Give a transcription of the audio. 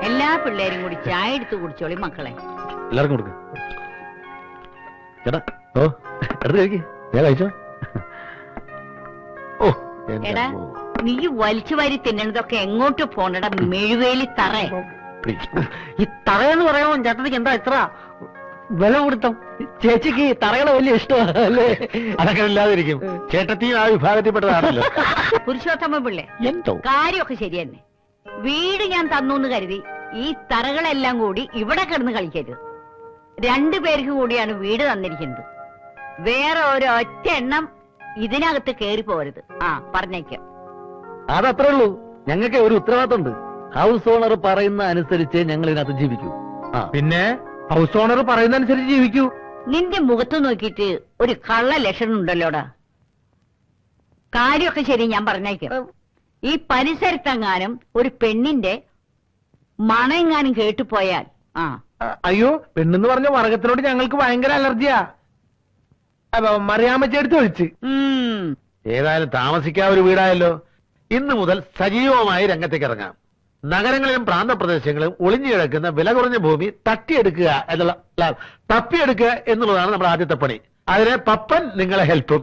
എല്ലാ പിള്ളേരും കൂടി ചായ എടുത്ത് കുടിച്ചോളി മക്കളെ. എല്ലാവർക്കും കൊടുക്ക. ചേട്ടാ ഓ എടുത്ത് കഴിക്ക്. ഞാൻ കഴിച്ചോ. ഓ എടാ നീ വലിച്ചു വാരി തിന്നണതൊക്കെ എങ്ങോട്ട് പോണടാ മെഴുവേലി തറ. ഈ തറയെന്ന് പറയുമ്പോ ചേട്ടനിക്ക് എന്താ ഇത്ര വില കൊടുത്തോ? ചേച്ചിക്ക് തറകളെ വലിയ ഇഷ്ടമല്ലേ? അതൊക്കെ ഇല്ലാതിരിക്കും. ചേട്ടത്തിയും ആ വിഭാഗത്തിൽപ്പെട്ടതാണല്ലോ. പുരുഷോത്തമ പിള്ളേ, എന്തോ കാര്യമൊക്കെ ശരി തന്നെ. വീട് ഞാൻ തന്നു എന്ന് കരുതി ഈ തറകളെല്ലാം കൂടി ഇവിടെ കിടന്ന് കളിക്കരുത്. 2 പേർക്കും കൂടിയാണ് വീട് തന്നിരിക്കുന്നത്. വേറെ ഒരൊറ്റ എണ്ണം ഇതിനകത്ത് കേറി പോരുത്. പറഞ്ഞേക്കാം. അതത്രേ ഉള്ളൂ. ഞങ്ങൾക്ക് ഒരു ഉത്തരവാദിത്തമുണ്ട്. ഹൗസ് ഓണർ പറയുന്ന അനുസരിച്ച് ഞങ്ങൾ ഇതിനകത്ത് ജീവിക്കൂ. പിന്നെ ഹൗസ് ഓണർ പറയുന്ന അനുസരിച്ച് ജീവിക്കൂ. നിന്റെ മുഖത്ത് നോക്കിയിട്ട് ഒരു കള്ള ലക്ഷണം ഉണ്ടല്ലോടാ. കാര്യമൊക്കെ ശരി, ഞാൻ പറഞ്ഞേക്കാം. ഈ പരിസരത്തെങ്ങാനും ഒരു പെണ്ണിന്റെ മണമെങ്ങാനും കേട്ടുപോയാൽ അയ്യോ, പെണ്ണെന്ന് പറഞ്ഞ വർഗത്തിനോട് ഞങ്ങൾക്ക് ഭയങ്കര അലർജിയാ. മറിയാമ്മച്ചെടുത്ത് വിളിച്ച്. ഏതായാലും താമസിക്കാൻ ഒരു വീടായല്ലോ. ഇന്ന് മുതൽ സജീവമായി രംഗത്തേക്ക് ഇറങ്ങാം. നഗരങ്ങളിലും പ്രാന്തപ്രദേശങ്ങളിലും ഒളിഞ്ഞു കിടക്കുന്ന വില കുറഞ്ഞ ഭൂമി തട്ടിയെടുക്കുക തപ്പിയെടുക്കുക എന്നുള്ളതാണ് നമ്മുടെ ആദ്യത്തെ പണി. അതിനെ പപ്പൻ നിങ്ങളെ ഹെൽപ്പും.